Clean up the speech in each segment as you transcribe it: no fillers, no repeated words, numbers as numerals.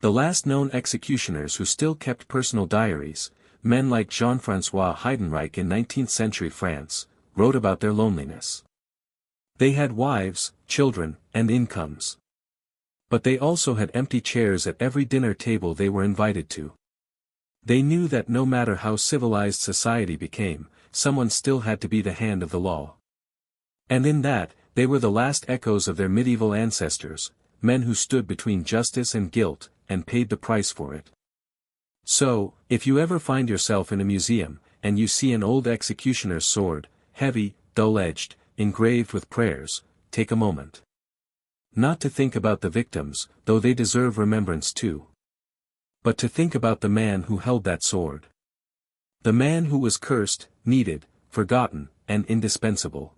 The last known executioners who still kept personal diaries, men like Jean-François Heidenreich in 19th-century France, wrote about their loneliness. They had wives, children, and incomes. But they also had empty chairs at every dinner table they were invited to. They knew that no matter how civilized society became, someone still had to be the hand of the law. And in that, they were the last echoes of their medieval ancestors, men who stood between justice and guilt, and paid the price for it. So, if you ever find yourself in a museum, and you see an old executioner's sword, heavy, dull-edged, engraved with prayers, take a moment. Not to think about the victims, though they deserve remembrance too. But to think about the man who held that sword. The man who was cursed, needed, forgotten, and indispensable.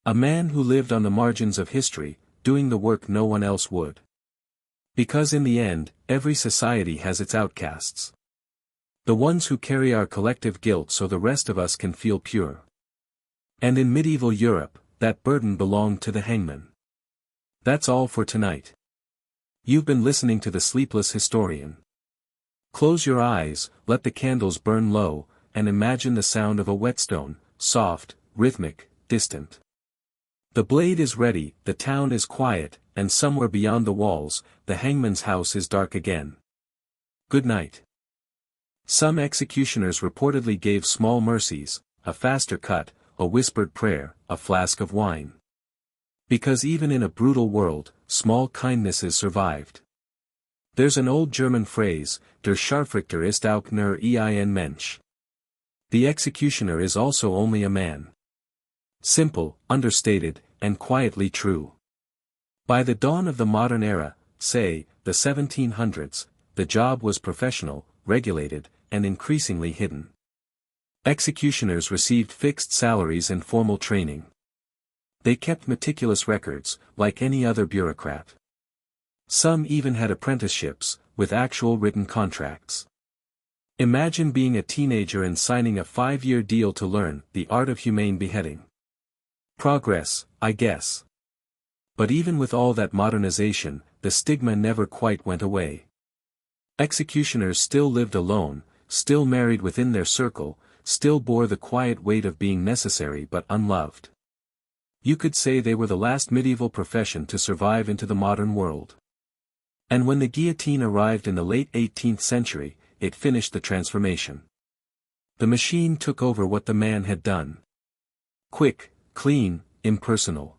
A man who lived on the margins of history, doing the work no one else would. Because in the end, every society has its outcasts. The ones who carry our collective guilt so the rest of us can feel pure. And in medieval Europe, that burden belonged to the hangman. That's all for tonight. You've been listening to The Sleepless Historian. Close your eyes, let the candles burn low, and imagine the sound of a whetstone, soft, rhythmic, distant. The blade is ready, the town is quiet, and somewhere beyond the walls, the hangman's house is dark again. Good night. Some executioners reportedly gave small mercies, a faster cut, a whispered prayer, a flask of wine. Because even in a brutal world, small kindnesses survived. There's an old German phrase, der Scharfrichter ist auch nur ein Mensch. The executioner is also only a man. Simple, understated, and quietly true. By the dawn of the modern era, say, the 1700s, the job was professional, regulated, and increasingly hidden. Executioners received fixed salaries and formal training. They kept meticulous records, like any other bureaucrat. Some even had apprenticeships, with actual written contracts. Imagine being a teenager and signing a 5-year deal to learn the art of humane beheading. Progress, I guess. But even with all that modernization, the stigma never quite went away. Executioners still lived alone, still married within their circle, still bore the quiet weight of being necessary but unloved. You could say they were the last medieval profession to survive into the modern world. And when the guillotine arrived in the late 18th century, it finished the transformation. The machine took over what the man had done. Quick, clean, impersonal.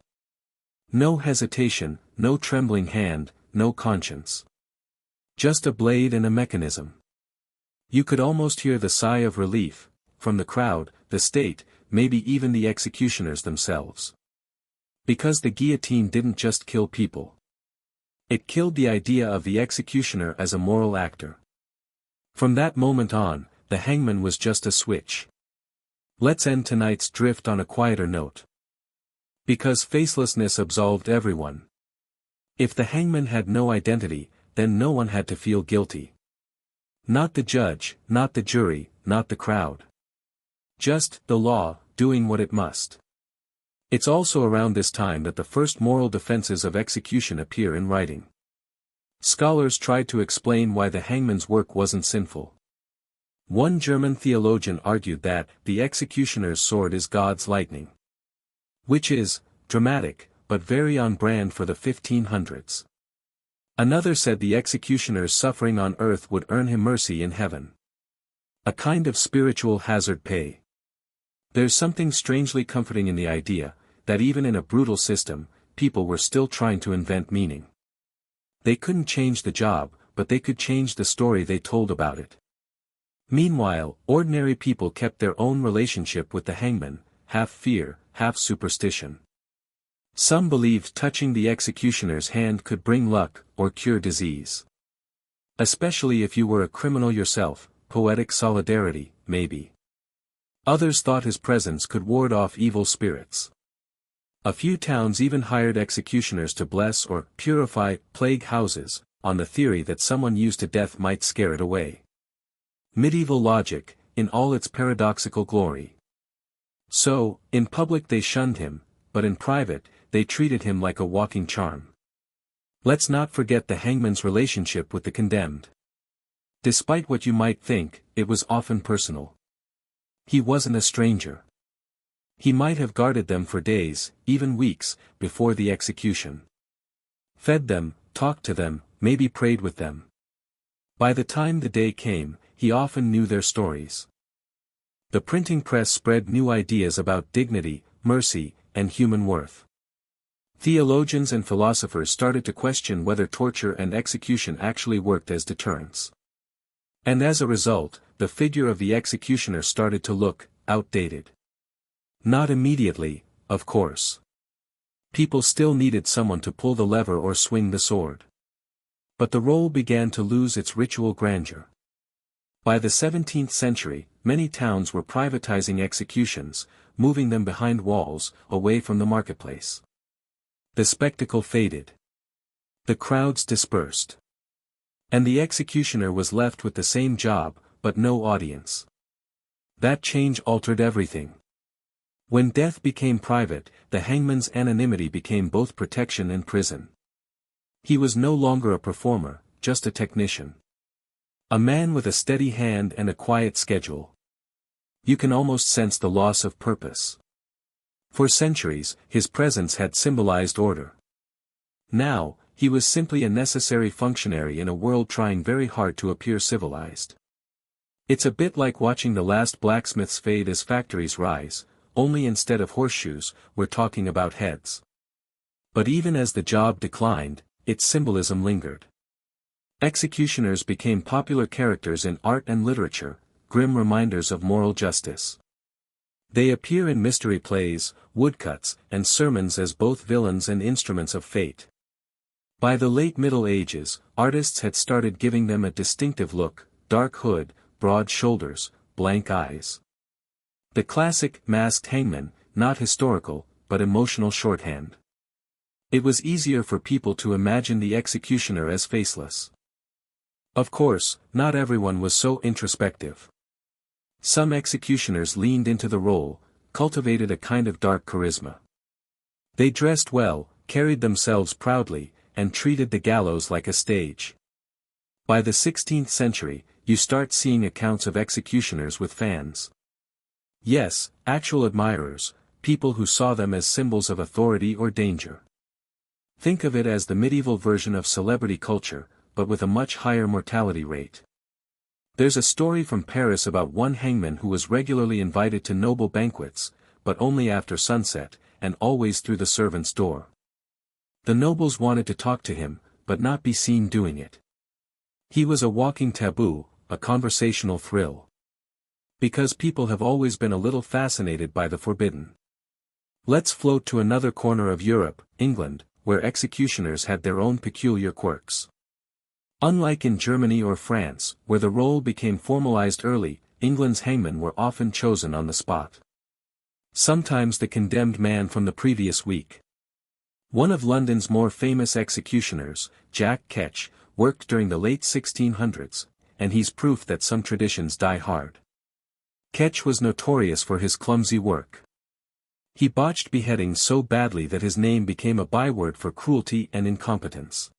No hesitation, no trembling hand, no conscience. Just a blade and a mechanism. You could almost hear the sigh of relief, from the crowd, the state, maybe even the executioners themselves. Because the guillotine didn't just kill people. It killed the idea of the executioner as a moral actor. From that moment on, the hangman was just a switch. Let's end tonight's drift on a quieter note. Because facelessness absolved everyone. If the hangman had no identity, then no one had to feel guilty. Not the judge, not the jury, not the crowd. Just the law, doing what it must. It's also around this time that the first moral defenses of execution appear in writing. Scholars tried to explain why the hangman's work wasn't sinful. One German theologian argued that the executioner's sword is God's lightning. Which is dramatic, but very on brand for the 1500s. Another said the executioner's suffering on earth would earn him mercy in heaven. A kind of spiritual hazard pay. There's something strangely comforting in the idea that even in a brutal system, people were still trying to invent meaning. They couldn't change the job, but they could change the story they told about it. Meanwhile, ordinary people kept their own relationship with the hangman, half fear, half superstition. Some believed touching the executioner's hand could bring luck, or cure disease. Especially if you were a criminal yourself, poetic solidarity, maybe. Others thought his presence could ward off evil spirits. A few towns even hired executioners to bless or purify plague houses, on the theory that someone used to death might scare it away. Medieval logic, in all its paradoxical glory. So, in public they shunned him, but in private, they treated him like a walking charm. Let's not forget the hangman's relationship with the condemned. Despite what you might think, it was often personal. He wasn't a stranger. He might have guarded them for days, even weeks, before the execution. Fed them, talked to them, maybe prayed with them. By the time the day came, he often knew their stories. The printing press spread new ideas about dignity, mercy, and human worth. Theologians and philosophers started to question whether torture and execution actually worked as deterrents. And as a result, the figure of the executioner started to look outdated. Not immediately, of course. People still needed someone to pull the lever or swing the sword. But the role began to lose its ritual grandeur. By the 17th century, many towns were privatizing executions, moving them behind walls, away from the marketplace. The spectacle faded. The crowds dispersed. And the executioner was left with the same job, but no audience. That change altered everything. When death became private, the hangman's anonymity became both protection and prison. He was no longer a performer, just a technician. A man with a steady hand and a quiet schedule. You can almost sense the loss of purpose. For centuries, his presence had symbolized order. Now, he was simply a necessary functionary in a world trying very hard to appear civilized. It's a bit like watching the last blacksmiths fade as factories rise, only instead of horseshoes, we're talking about heads. But even as the job declined, its symbolism lingered. Executioners became popular characters in art and literature, grim reminders of moral justice. They appear in mystery plays, woodcuts, and sermons as both villains and instruments of fate. By the late Middle Ages, artists had started giving them a distinctive look: dark hood, broad shoulders, blank eyes. The classic, masked hangman, not historical, but emotional shorthand. It was easier for people to imagine the executioner as faceless. Of course, not everyone was so introspective. Some executioners leaned into the role, cultivated a kind of dark charisma. They dressed well, carried themselves proudly, and treated the gallows like a stage. By the 16th century, you start seeing accounts of executioners with fans. Yes, actual admirers, people who saw them as symbols of authority or danger. Think of it as the medieval version of celebrity culture, but with a much higher mortality rate. There's a story from Paris about one hangman who was regularly invited to noble banquets, but only after sunset, and always through the servants' door. The nobles wanted to talk to him, but not be seen doing it. He was a walking taboo, a conversational thrill. Because people have always been a little fascinated by the forbidden. Let's float to another corner of Europe, England, where executioners had their own peculiar quirks. Unlike in Germany or France, where the role became formalized early, England's hangmen were often chosen on the spot. Sometimes the condemned man from the previous week. One of London's more famous executioners, Jack Ketch, worked during the late 1600s, and he's proof that some traditions die hard. Ketch was notorious for his clumsy work. He botched beheadings so badly that his name became a byword for cruelty and incompetence.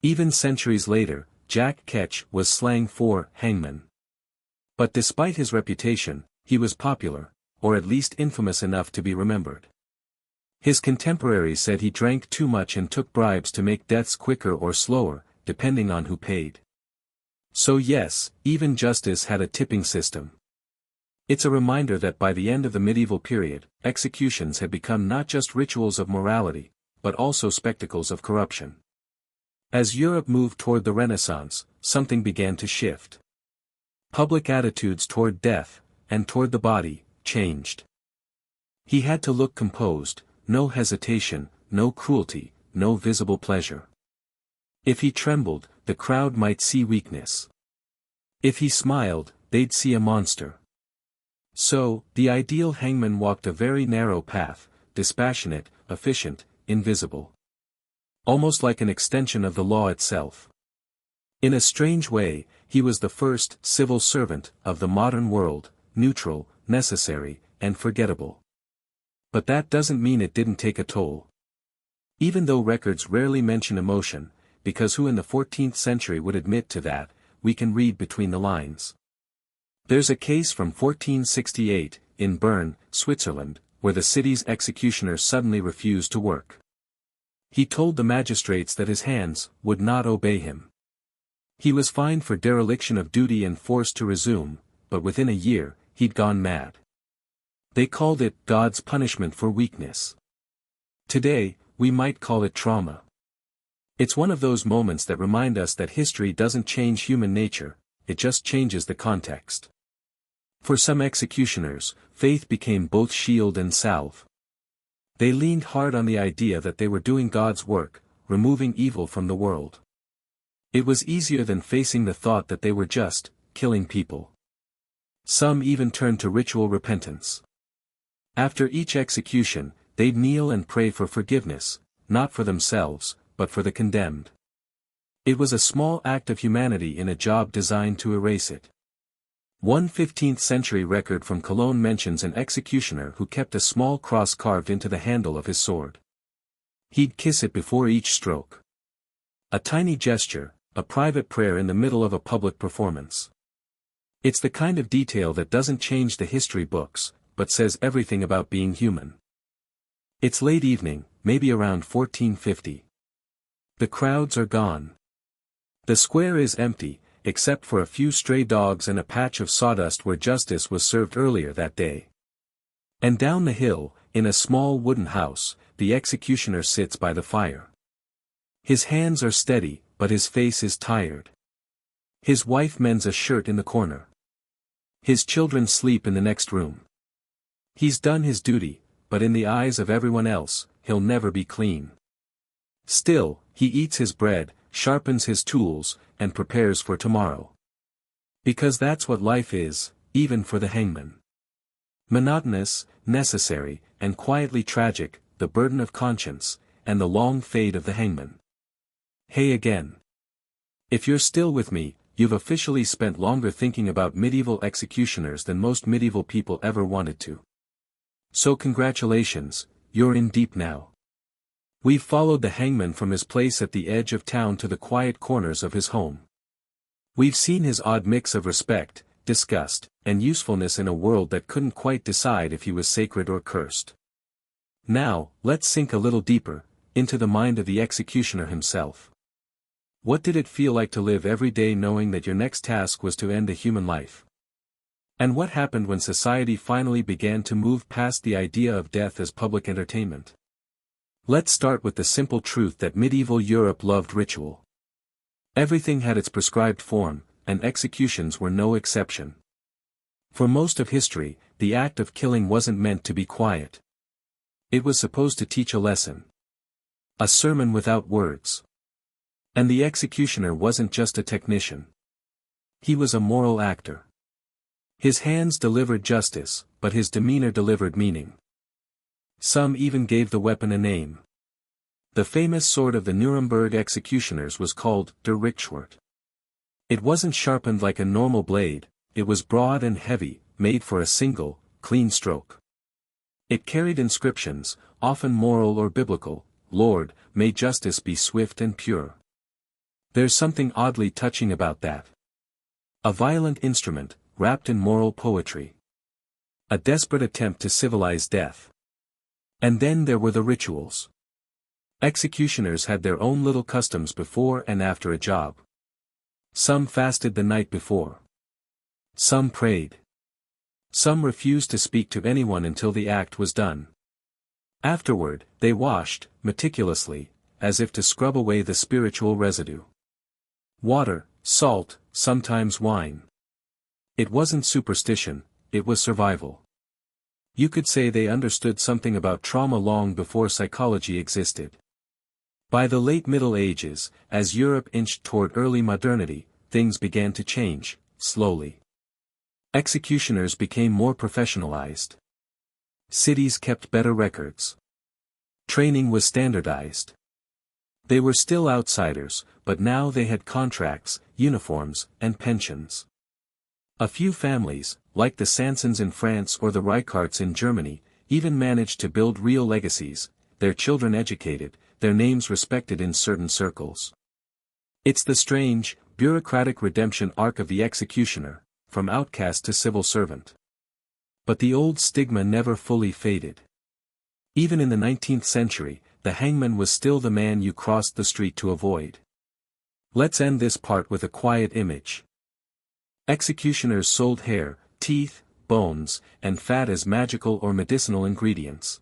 Even centuries later, Jack Ketch was slang for hangman. But despite his reputation, he was popular, or at least infamous enough to be remembered. His contemporaries said he drank too much and took bribes to make deaths quicker or slower, depending on who paid. So yes, even justice had a tipping system. It's a reminder that by the end of the medieval period, executions had become not just rituals of morality, but also spectacles of corruption. As Europe moved toward the Renaissance, something began to shift. Public attitudes toward death, and toward the body, changed. He had to look composed, no hesitation, no cruelty, no visible pleasure. If he trembled, the crowd might see weakness. If he smiled, they'd see a monster. So, the ideal hangman walked a very narrow path, dispassionate, efficient, invisible. Almost like an extension of the law itself. In a strange way, he was the first civil servant of the modern world, neutral, necessary, and forgettable. But that doesn't mean it didn't take a toll. Even though records rarely mention emotion, because who in the 14th century would admit to that, we can read between the lines. There's a case from 1468, in Bern, Switzerland, where the city's executioner suddenly refused to work. He told the magistrates that his hands would not obey him. He was fined for dereliction of duty and forced to resume, but within a year, he'd gone mad. They called it God's punishment for weakness. Today, we might call it trauma. It's one of those moments that remind us that history doesn't change human nature, it just changes the context. For some executioners, faith became both shield and salve. They leaned hard on the idea that they were doing God's work, removing evil from the world. It was easier than facing the thought that they were just killing people. Some even turned to ritual repentance. After each execution, they'd kneel and pray for forgiveness, not for themselves, but for the condemned. It was a small act of humanity in a job designed to erase it. One 15th-century record from Cologne mentions an executioner who kept a small cross carved into the handle of his sword. He'd kiss it before each stroke. A tiny gesture, a private prayer in the middle of a public performance. It's the kind of detail that doesn't change the history books, but says everything about being human. It's late evening, maybe around 1450. The crowds are gone. The square is empty, except for a few stray dogs and a patch of sawdust where justice was served earlier that day. And down the hill, in a small wooden house, the executioner sits by the fire. His hands are steady, but his face is tired. His wife mends a shirt in the corner. His children sleep in the next room. He's done his duty, but in the eyes of everyone else, he'll never be clean. Still, he eats his bread, sharpens his tools, and prepares for tomorrow. Because that's what life is, even for the hangman. Monotonous, necessary, and quietly tragic, the burden of conscience, and the long fade of the hangman. Hey again. If you're still with me, you've officially spent longer thinking about medieval executioners than most medieval people ever wanted to. So congratulations, you're in deep now. We've followed the hangman from his place at the edge of town to the quiet corners of his home. We've seen his odd mix of respect, disgust, and usefulness in a world that couldn't quite decide if he was sacred or cursed. Now, let's sink a little deeper, into the mind of the executioner himself. What did it feel like to live every day knowing that your next task was to end a human life? And what happened when society finally began to move past the idea of death as public entertainment? Let's start with the simple truth that medieval Europe loved ritual. Everything had its prescribed form, and executions were no exception. For most of history, the act of killing wasn't meant to be quiet. It was supposed to teach a lesson. A sermon without words. And the executioner wasn't just a technician. He was a moral actor. His hands delivered justice, but his demeanor delivered meaning. Some even gave the weapon a name. The famous sword of the Nuremberg executioners was called der Richtschwert. It wasn't sharpened like a normal blade, it was broad and heavy, made for a single, clean stroke. It carried inscriptions, often moral or biblical, "Lord, may justice be swift and pure." There's something oddly touching about that. A violent instrument, wrapped in moral poetry. A desperate attempt to civilize death. And then there were the rituals. Executioners had their own little customs before and after a job. Some fasted the night before. Some prayed. Some refused to speak to anyone until the act was done. Afterward, they washed, meticulously, as if to scrub away the spiritual residue. Water, salt, sometimes wine. It wasn't superstition, it was survival. You could say they understood something about trauma long before psychology existed. By the late Middle Ages, as Europe inched toward early modernity, things began to change, slowly. Executioners became more professionalized. Cities kept better records. Training was standardized. They were still outsiders, but now they had contracts, uniforms, and pensions. A few families, like the Sansons in France or the Reicharts in Germany, even managed to build real legacies, their children educated, their names respected in certain circles. It's the strange, bureaucratic redemption arc of the executioner, from outcast to civil servant. But the old stigma never fully faded. Even in the 19th century, the hangman was still the man you crossed the street to avoid. Let's end this part with a quiet image. Executioners sold hair, teeth, bones, and fat as magical or medicinal ingredients.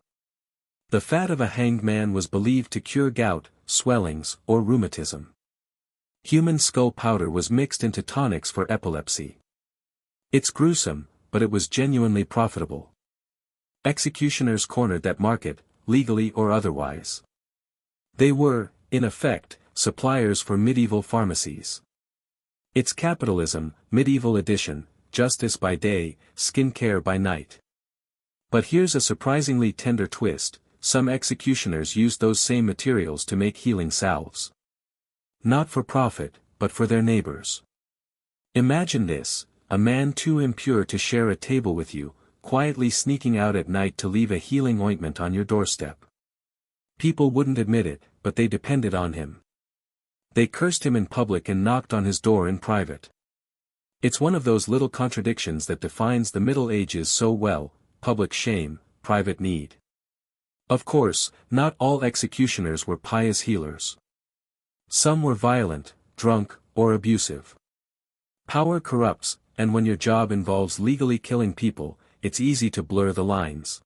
The fat of a hanged man was believed to cure gout, swellings, or rheumatism. Human skull powder was mixed into tonics for epilepsy. It's gruesome, but it was genuinely profitable. Executioners cornered that market, legally or otherwise. They were, in effect, suppliers for medieval pharmacies. It's capitalism, medieval edition, justice by day, skincare by night. But here's a surprisingly tender twist: some executioners used those same materials to make healing salves. Not for profit, but for their neighbors. Imagine this: a man too impure to share a table with you, quietly sneaking out at night to leave a healing ointment on your doorstep. People wouldn't admit it, but they depended on him. They cursed him in public and knocked on his door in private. It's one of those little contradictions that defines the Middle Ages so well: public shame, private need. Of course, not all executioners were pious healers. Some were violent, drunk, or abusive. Power corrupts, and when your job involves legally killing people, it's easy to blur the lines.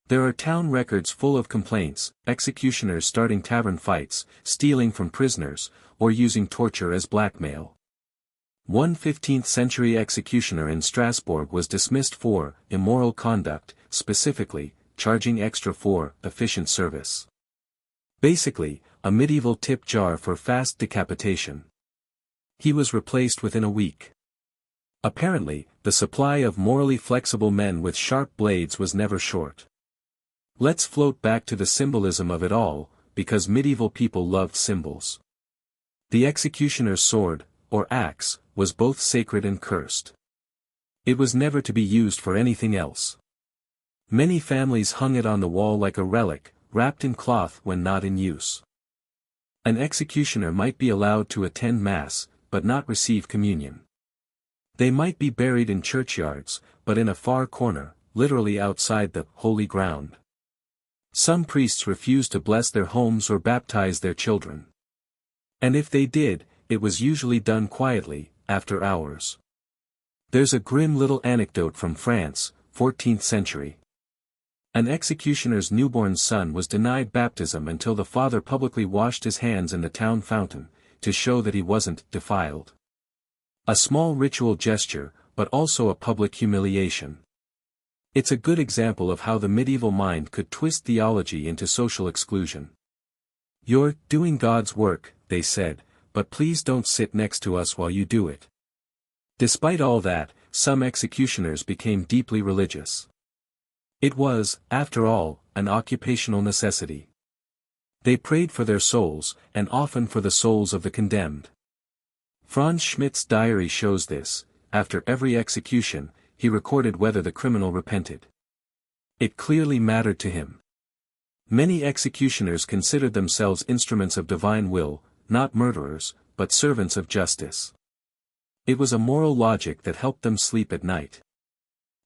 There are town records full of complaints: executioners starting tavern fights, stealing from prisoners, or using torture as blackmail. One 15th-century executioner in Strasbourg was dismissed for immoral conduct, specifically, charging extra for efficient service. Basically, a medieval tip jar for fast decapitation. He was replaced within a week. Apparently, the supply of morally flexible men with sharp blades was never short. Let's float back to the symbolism of it all, because medieval people loved symbols. The executioner's sword, or axe, was both sacred and cursed. It was never to be used for anything else. Many families hung it on the wall like a relic, wrapped in cloth when not in use. An executioner might be allowed to attend Mass, but not receive communion. They might be buried in churchyards, but in a far corner, literally outside the holy ground. Some priests refused to bless their homes or baptize their children. And if they did, it was usually done quietly, after hours. There's a grim little anecdote from France, 14th century. An executioner's newborn son was denied baptism until the father publicly washed his hands in the town fountain, to show that he wasn't defiled. A small ritual gesture, but also a public humiliation. It's a good example of how the medieval mind could twist theology into social exclusion. "You're doing God's work," they said, "but please don't sit next to us while you do it." Despite all that, some executioners became deeply religious. It was, after all, an occupational necessity. They prayed for their souls, and often for the souls of the condemned. Franz Schmidt's diary shows this. After every execution, he recorded whether the criminal repented. It clearly mattered to him. Many executioners considered themselves instruments of divine will, not murderers, but servants of justice. It was a moral logic that helped them sleep at night.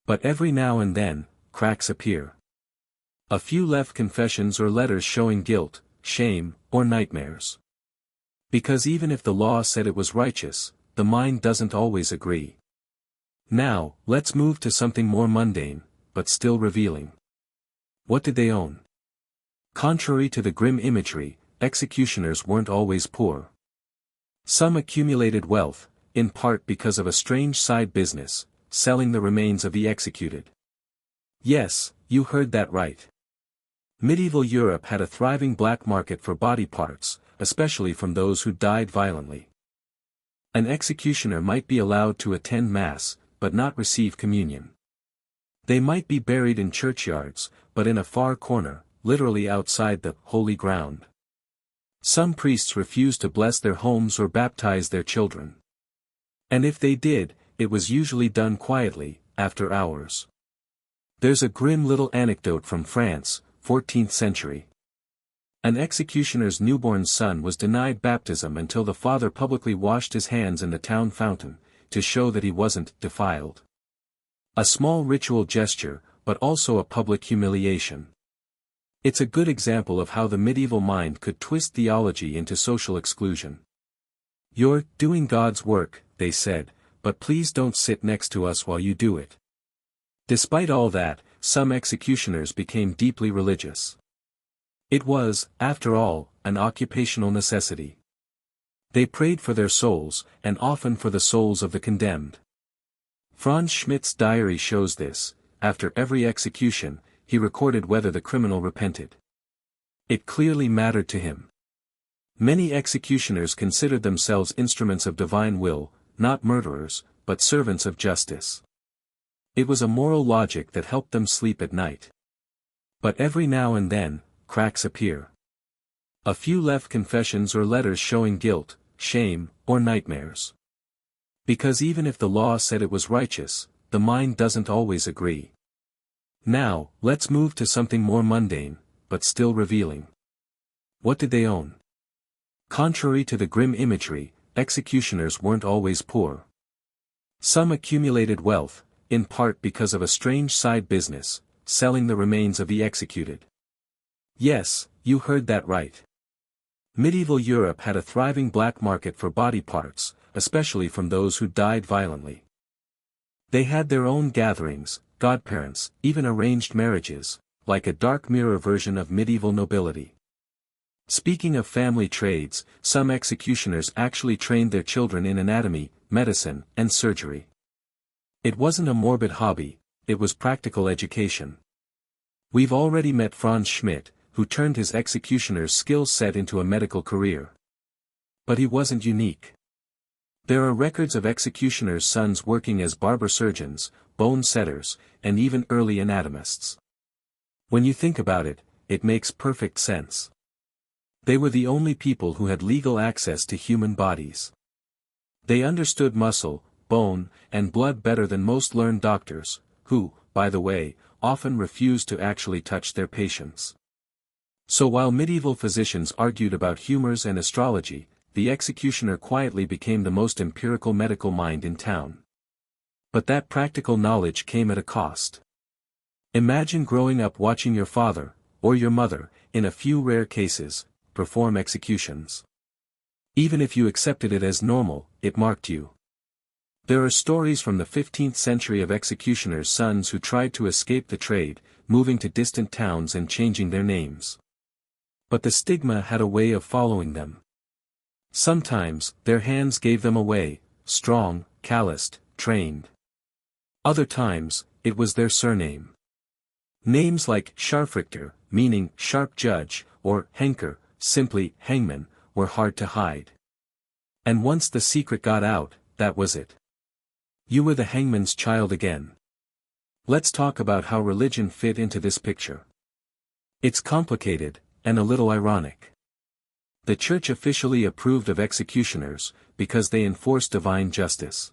But every now and then, cracks appear. A few left confessions or letters showing guilt, shame, or nightmares. Because even if the law said it was righteous, the mind doesn't always agree. Now, let's move to something more mundane, but still revealing. What did they own? Contrary to the grim imagery, executioners weren't always poor. Some accumulated wealth, in part because of a strange side business, selling the remains of the executed. Yes, you heard that right. Medieval Europe had a thriving black market for body parts, especially from those who died violently. An executioner might be allowed to attend Mass, but not receive communion. They might be buried in churchyards, but in a far corner, literally outside the holy ground. Some priests refused to bless their homes or baptize their children. And if they did, it was usually done quietly, after hours. There's a grim little anecdote from France, 14th century. An executioner's newborn son was denied baptism until the father publicly washed his hands in the town fountain, to show that he wasn't defiled. A small ritual gesture, but also a public humiliation. It's a good example of how the medieval mind could twist theology into social exclusion. "You're doing God's work," they said, "but please don't sit next to us while you do it." Despite all that, some executioners became deeply religious. It was, after all, an occupational necessity. They prayed for their souls, and often for the souls of the condemned. Franz Schmidt's diary shows this. After every execution, he recorded whether the criminal repented. It clearly mattered to him. Many executioners considered themselves instruments of divine will, not murderers, but servants of justice. It was a moral logic that helped them sleep at night. But every now and then, cracks appear. A few left confessions or letters showing guilt, shame, or nightmares. Because even if the law said it was righteous, the mind doesn't always agree. Now, let's move to something more mundane, but still revealing. What did they own? Contrary to the grim imagery, executioners weren't always poor. Some accumulated wealth, in part because of a strange side business, selling the remains of the executed. Yes, you heard that right. Medieval Europe had a thriving black market for body parts, especially from those who died violently. They had their own gatherings, godparents, even arranged marriages, like a dark mirror version of medieval nobility. Speaking of family trades, some executioners actually trained their children in anatomy, medicine, and surgery. It wasn't a morbid hobby, it was practical education. We've already met Franz Schmidt, who turned his executioner's skill set into a medical career. But he wasn't unique. There are records of executioners' sons working as barber surgeons, bone setters, and even early anatomists. When you think about it, it makes perfect sense. They were the only people who had legal access to human bodies. They understood muscle, bone, and blood better than most learned doctors, who, by the way, often refused to actually touch their patients. So while medieval physicians argued about humors and astrology, the executioner quietly became the most empirical medical mind in town. But that practical knowledge came at a cost. Imagine growing up watching your father, or your mother, in a few rare cases, perform executions. Even if you accepted it as normal, it marked you. There are stories from the 15th century of executioners' sons who tried to escape the trade, moving to distant towns and changing their names. But the stigma had a way of following them. Sometimes, their hands gave them away, strong, calloused, trained. Other times, it was their surname. Names like Scharfrichter, meaning sharp judge, or Henker, simply hangman, were hard to hide. And once the secret got out, that was it. You were the hangman's child again. Let's talk about how religion fit into this picture. It's complicated, and a little ironic. The church officially approved of executioners, because they enforced divine justice.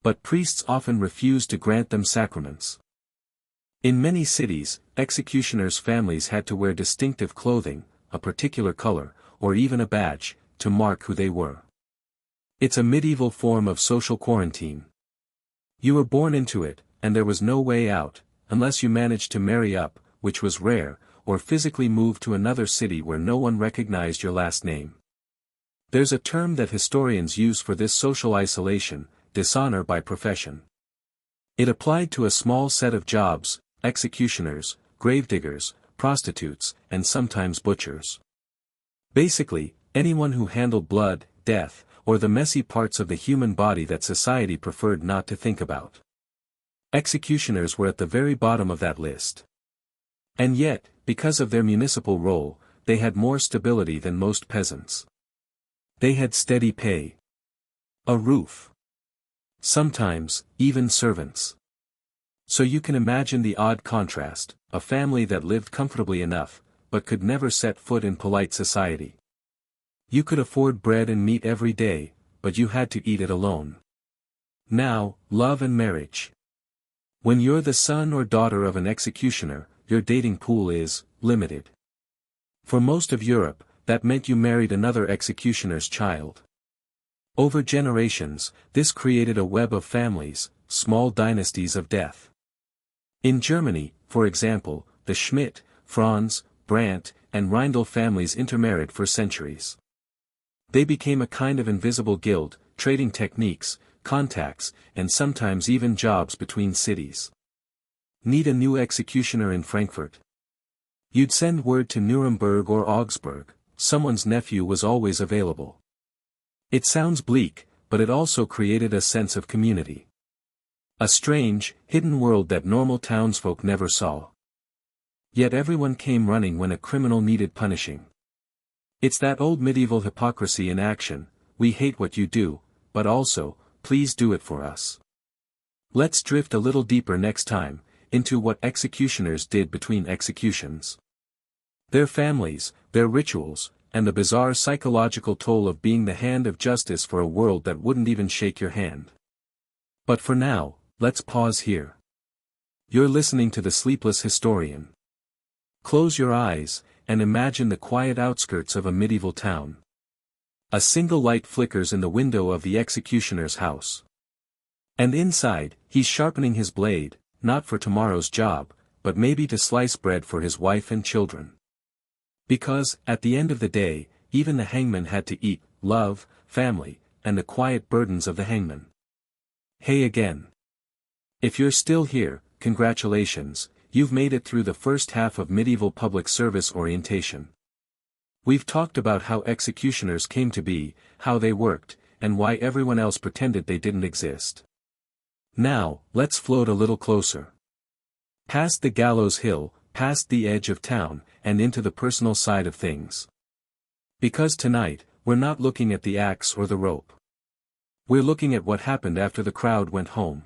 But priests often refused to grant them sacraments. In many cities, executioners' families had to wear distinctive clothing, a particular color, or even a badge, to mark who they were. It's a medieval form of social quarantine. You were born into it, and there was no way out, unless you managed to marry up, which was rare, or physically move to another city where no one recognized your last name. There's a term that historians use for this social isolation, dishonor by profession. It applied to a small set of jobs, executioners, gravediggers, prostitutes, and sometimes butchers. Basically, anyone who handled blood, death, or the messy parts of the human body that society preferred not to think about. Executioners were at the very bottom of that list. And yet, because of their municipal role, they had more stability than most peasants. They had steady pay. A roof. Sometimes, even servants. So you can imagine the odd contrast, a family that lived comfortably enough, but could never set foot in polite society. You could afford bread and meat every day, but you had to eat it alone. Now, love and marriage. When you're the son or daughter of an executioner, your dating pool is limited. For most of Europe, that meant you married another executioner's child. Over generations, this created a web of families, small dynasties of death. In Germany, for example, the Schmidt, Franz, Brandt, and Reindl families intermarried for centuries. They became a kind of invisible guild, trading techniques, contacts, and sometimes even jobs between cities. Need a new executioner in Frankfurt? You'd send word to Nuremberg or Augsburg, someone's nephew was always available. It sounds bleak, but it also created a sense of community. A strange, hidden world that normal townsfolk never saw. Yet everyone came running when a criminal needed punishing. It's that old medieval hypocrisy in action: we hate what you do, but also, please do it for us. Let's drift a little deeper next time, into what executioners did between executions. Their families, their rituals, and the bizarre psychological toll of being the hand of justice for a world that wouldn't even shake your hand. But for now, let's pause here. You're listening to The Sleepless Historian. Close your eyes, and imagine the quiet outskirts of a medieval town. A single light flickers in the window of the executioner's house. And inside, he's sharpening his blade, not for tomorrow's job, but maybe to slice bread for his wife and children. Because, at the end of the day, even the hangman had to eat, love, family, and the quiet burdens of the hangman. Hey again. If you're still here, congratulations, you've made it through the first half of medieval public service orientation. We've talked about how executioners came to be, how they worked, and why everyone else pretended they didn't exist. Now, let's float a little closer. Past the gallows hill, past the edge of town, and into the personal side of things. Because tonight, we're not looking at the axe or the rope. We're looking at what happened after the crowd went home.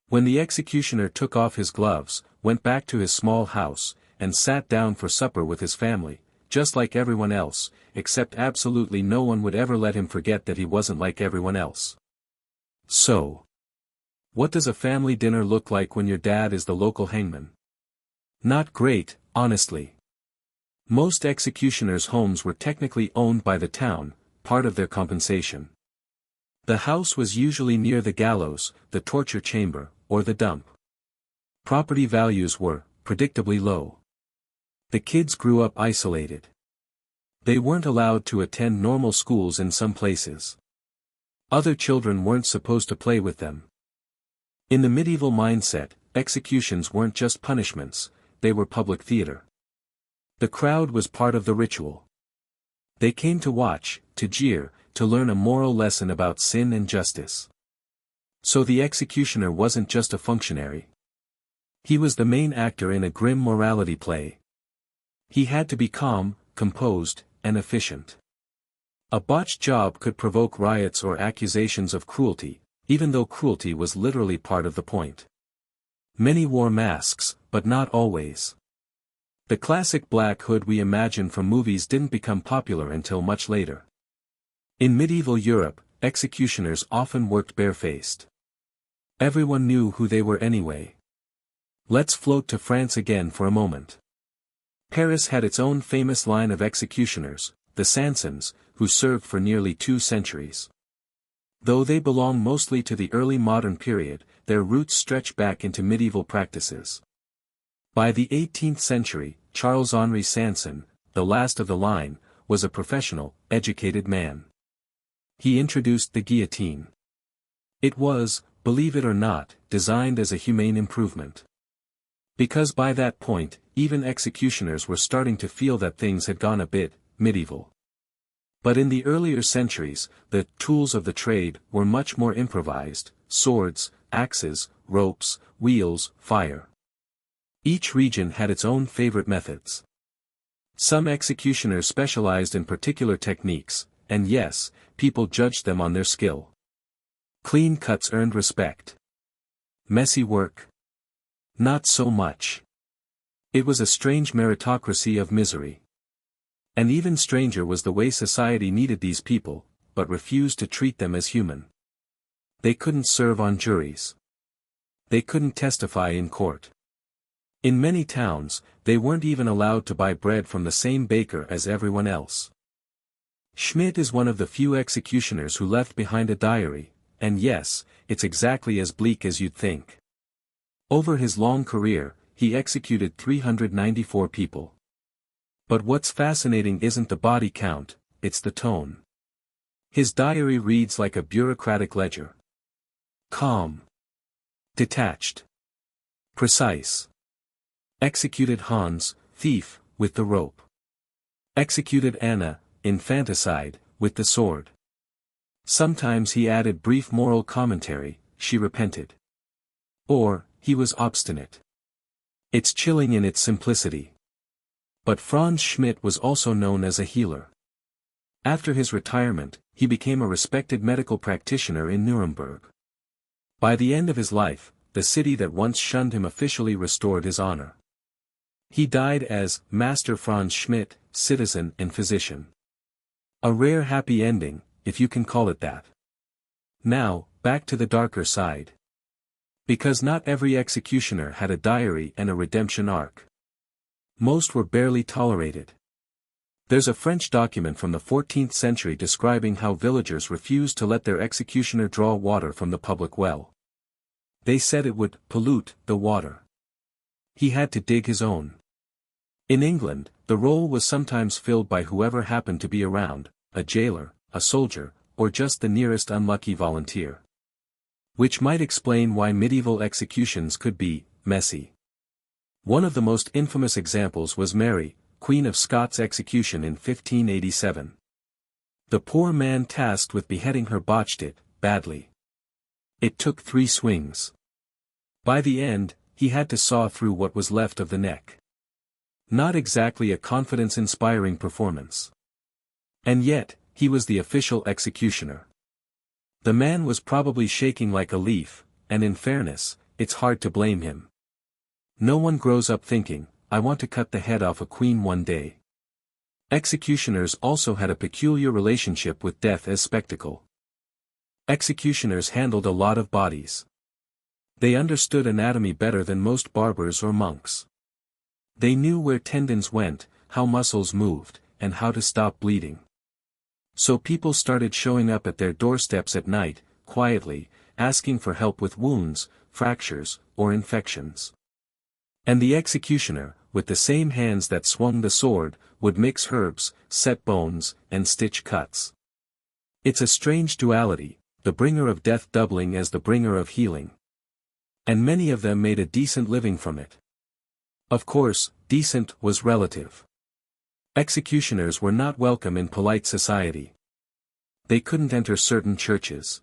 When the executioner took off his gloves, went back to his small house, and sat down for supper with his family, just like everyone else, except absolutely no one would ever let him forget that he wasn't like everyone else. So, what does a family dinner look like when your dad is the local hangman? Not great, honestly. Most executioners' homes were technically owned by the town, part of their compensation. The house was usually near the gallows, the torture chamber, or the dump. Property values were, predictably, low. The kids grew up isolated. They weren't allowed to attend normal schools in some places. Other children weren't supposed to play with them. In the medieval mindset, executions weren't just punishments, they were public theater. The crowd was part of the ritual. They came to watch, to jeer, to learn a moral lesson about sin and justice. So the executioner wasn't just a functionary. He was the main actor in a grim morality play. He had to be calm, composed, and efficient. A botched job could provoke riots or accusations of cruelty, even though cruelty was literally part of the point. Many wore masks, but not always. The classic black hood we imagine from movies didn't become popular until much later. In medieval Europe, executioners often worked barefaced. Everyone knew who they were anyway. Let's float to France again for a moment. Paris had its own famous line of executioners, the Sansons, who served for nearly 2 centuries. Though they belong mostly to the early modern period, their roots stretch back into medieval practices. By the 18th century, Charles-Henri Sanson, the last of the line, was a professional, educated man. He introduced the guillotine. It was, believe it or not, designed as a humane improvement. Because by that point, even executioners were starting to feel that things had gone a bit medieval. But in the earlier centuries, the tools of the trade were much more improvised: swords, axes, ropes, wheels, fire. Each region had its own favorite methods. Some executioners specialized in particular techniques, and yes, people judged them on their skill. Clean cuts earned respect. Messy work? Not so much. It was a strange meritocracy of misery. And even stranger was the way society needed these people, but refused to treat them as human. They couldn't serve on juries. They couldn't testify in court. In many towns, they weren't even allowed to buy bread from the same baker as everyone else. Schmidt is one of the few executioners who left behind a diary, and yes, it's exactly as bleak as you'd think. Over his long career, he executed 394 people. But what's fascinating isn't the body count, it's the tone. His diary reads like a bureaucratic ledger. Calm. Detached. Precise. Executed Hans, thief, with the rope. Executed Anna, infanticide, with the sword. Sometimes he added brief moral commentary, she repented. Or, he was obstinate. It's chilling in its simplicity. But Franz Schmidt was also known as a healer. After his retirement, he became a respected medical practitioner in Nuremberg. By the end of his life, the city that once shunned him officially restored his honor. He died as Master Franz Schmidt, citizen and physician. A rare happy ending, if you can call it that. Now, back to the darker side. Because not every executioner had a diary and a redemption arc. Most were barely tolerated. There's a French document from the 14th century describing how villagers refused to let their executioner draw water from the public well. They said it would pollute the water. He had to dig his own. In England, the role was sometimes filled by whoever happened to be around, a jailer, a soldier, or just the nearest unlucky volunteer. Which might explain why medieval executions could be messy. One of the most infamous examples was Mary, Queen of Scots' execution in 1587. The poor man tasked with beheading her botched it badly. It took 3 swings. By the end, he had to saw through what was left of the neck. Not exactly a confidence-inspiring performance. And yet, he was the official executioner. The man was probably shaking like a leaf, and in fairness, it's hard to blame him. No one grows up thinking, I want to cut the head off a queen one day. Executioners also had a peculiar relationship with death as spectacle. Executioners handled a lot of bodies. They understood anatomy better than most barbers or monks. They knew where tendons went, how muscles moved, and how to stop bleeding. So people started showing up at their doorsteps at night, quietly, asking for help with wounds, fractures, or infections. And the executioner, with the same hands that swung the sword, would mix herbs, set bones, and stitch cuts. It's a strange duality, the bringer of death doubling as the bringer of healing. And many of them made a decent living from it. Of course, decent was relative. Executioners were not welcome in polite society. They couldn't enter certain churches.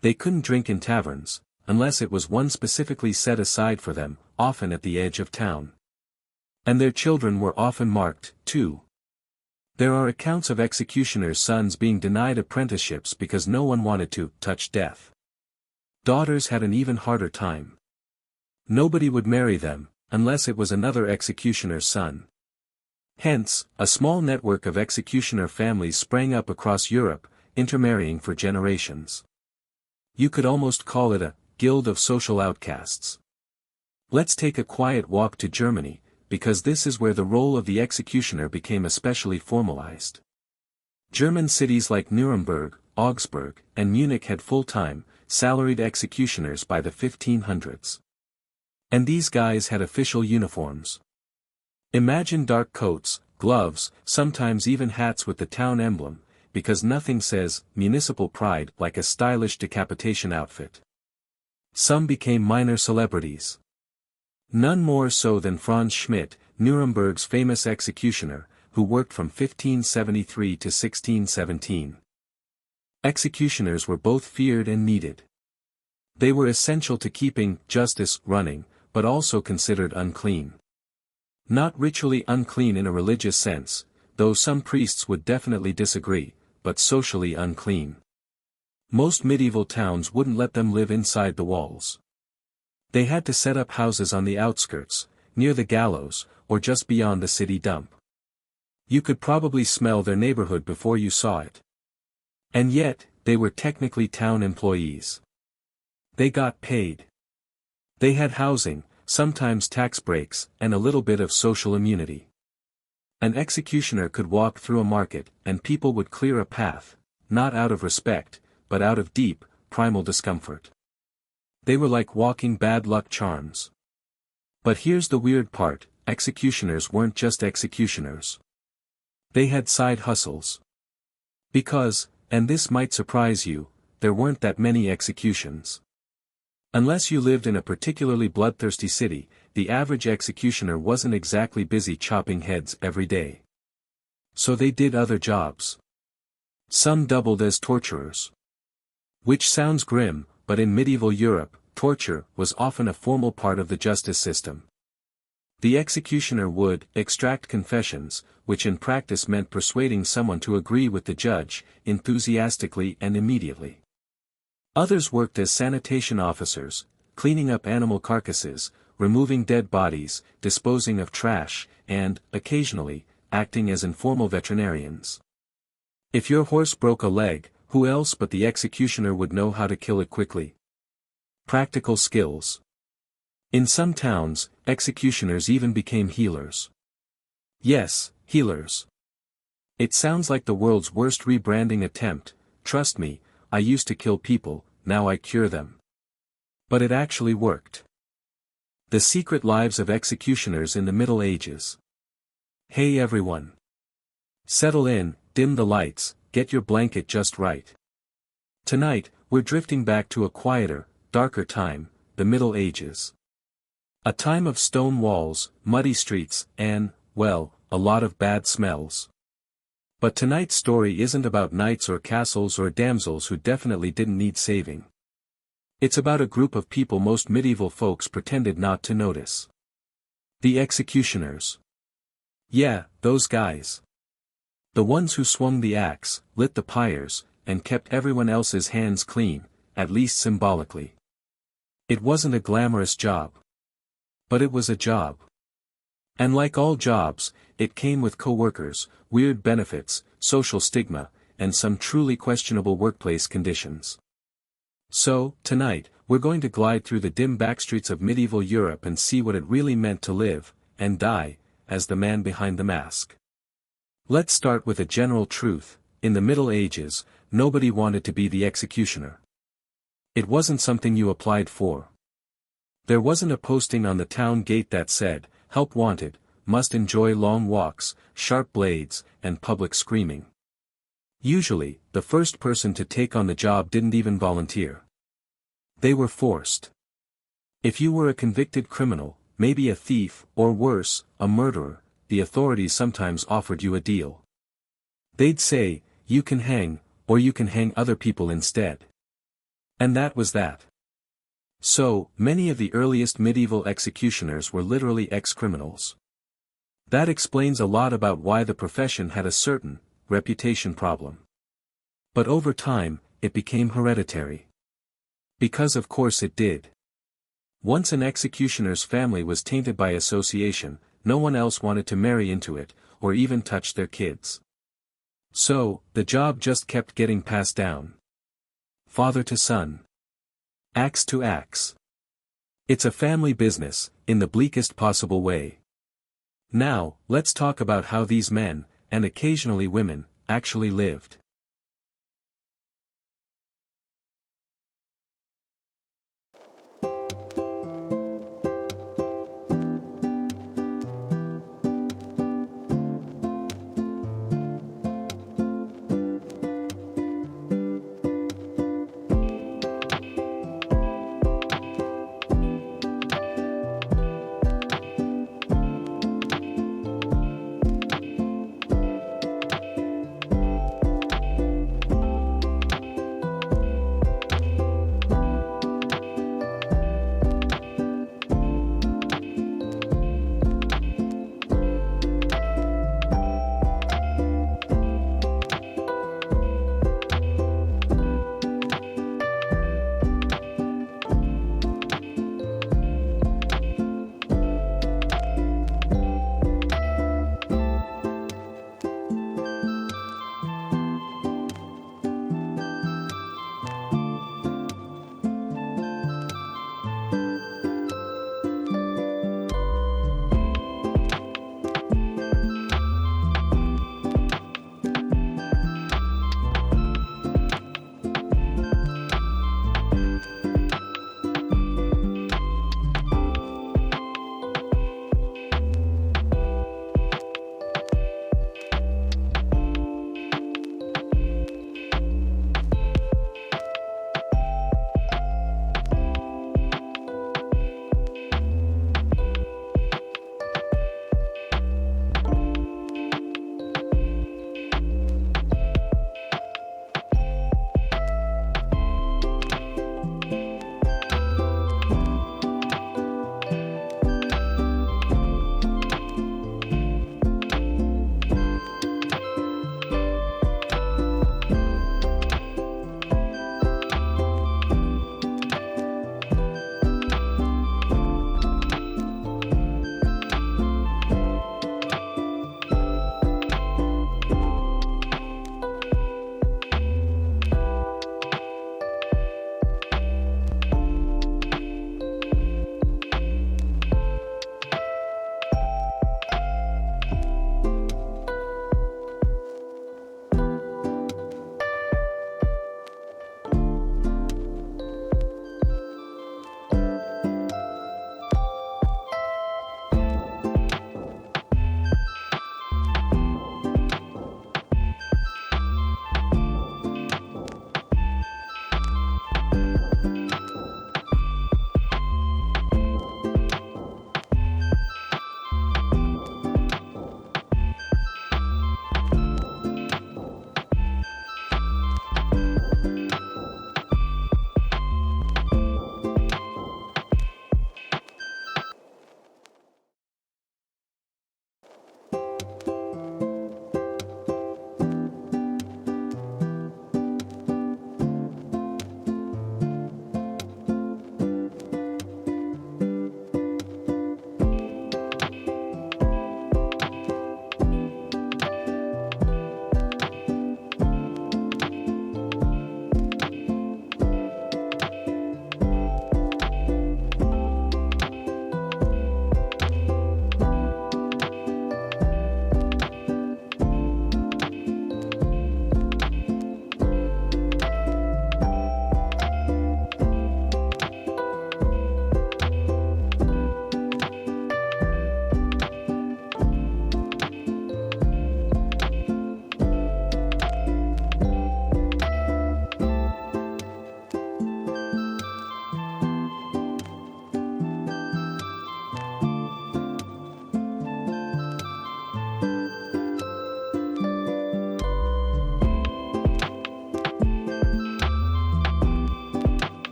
They couldn't drink in taverns, unless it was one specifically set aside for them, often at the edge of town. And their children were often marked, too. There are accounts of executioners' sons being denied apprenticeships because no one wanted to touch death. Daughters had an even harder time. Nobody would marry them, unless it was another executioner's son. Hence, a small network of executioner families sprang up across Europe, intermarrying for generations. You could almost call it a guild of social outcasts. Let's take a quiet walk to Germany, because this is where the role of the executioner became especially formalized. German cities like Nuremberg, Augsburg, and Munich had full-time, salaried executioners by the 1500s. And these guys had official uniforms. Imagine dark coats, gloves, sometimes even hats with the town emblem, because nothing says municipal pride like a stylish decapitation outfit. Some became minor celebrities. None more so than Franz Schmidt, Nuremberg's famous executioner, who worked from 1573 to 1617. Executioners were both feared and needed. They were essential to keeping justice running, but also considered unclean. Not ritually unclean in a religious sense, though some priests would definitely disagree, but socially unclean. Most medieval towns wouldn't let them live inside the walls. They had to set up houses on the outskirts, near the gallows, or just beyond the city dump. You could probably smell their neighborhood before you saw it. And yet, they were technically town employees. They got paid. They had housing, sometimes tax breaks, and a little bit of social immunity. An executioner could walk through a market, and people would clear a path, not out of respect, but out of deep, primal discomfort. They were like walking bad luck charms. But here's the weird part, executioners weren't just executioners. They had side hustles. Because, and this might surprise you, there weren't that many executions. Unless you lived in a particularly bloodthirsty city, the average executioner wasn't exactly busy chopping heads every day. So they did other jobs. Some doubled as torturers. Which sounds grim, but in medieval Europe, torture was often a formal part of the justice system. The executioner would extract confessions, which in practice meant persuading someone to agree with the judge, enthusiastically and immediately. Others worked as sanitation officers, cleaning up animal carcasses, removing dead bodies, disposing of trash, and, occasionally, acting as informal veterinarians. If your horse broke a leg, who else but the executioner would know how to kill it quickly? Practical skills. In some towns, executioners even became healers. Yes, healers. It sounds like the world's worst rebranding attempt. Trust me, I used to kill people, now I cure them. But it actually worked. The Secret Lives of Executioners in the Middle Ages. Hey everyone. Settle in, dim the lights, get your blanket just right. Tonight, we're drifting back to a quieter, darker time, the Middle Ages. A time of stone walls, muddy streets, and, well, a lot of bad smells. But tonight's story isn't about knights or castles or damsels who definitely didn't need saving. It's about a group of people most medieval folks pretended not to notice. The executioners. Yeah, those guys. The ones who swung the axe, lit the pyres, and kept everyone else's hands clean, at least symbolically. It wasn't a glamorous job. But it was a job. And like all jobs, it came with co-workers, weird benefits, social stigma, and some truly questionable workplace conditions. So, tonight, we're going to glide through the dim backstreets of medieval Europe and see what it really meant to live, and die, as the man behind the mask. Let's start with a general truth. In the Middle Ages, nobody wanted to be the executioner. It wasn't something you applied for. There wasn't a posting on the town gate that said, "Help wanted, must enjoy long walks, sharp blades, and public screaming." Usually, the first person to take on the job didn't even volunteer. They were forced. If you were a convicted criminal, maybe a thief, or worse, a murderer, the authorities sometimes offered you a deal. They'd say, you can hang, or you can hang other people instead. And that was that. So, many of the earliest medieval executioners were literally ex-criminals. That explains a lot about why the profession had a certain reputation problem. But over time, it became hereditary. Because of course it did. Once an executioner's family was tainted by association, no one else wanted to marry into it, or even touch their kids. So, the job just kept getting passed down. Father to son. Axe to axe. It's a family business, in the bleakest possible way. Now, let's talk about how these men, and occasionally women, actually lived.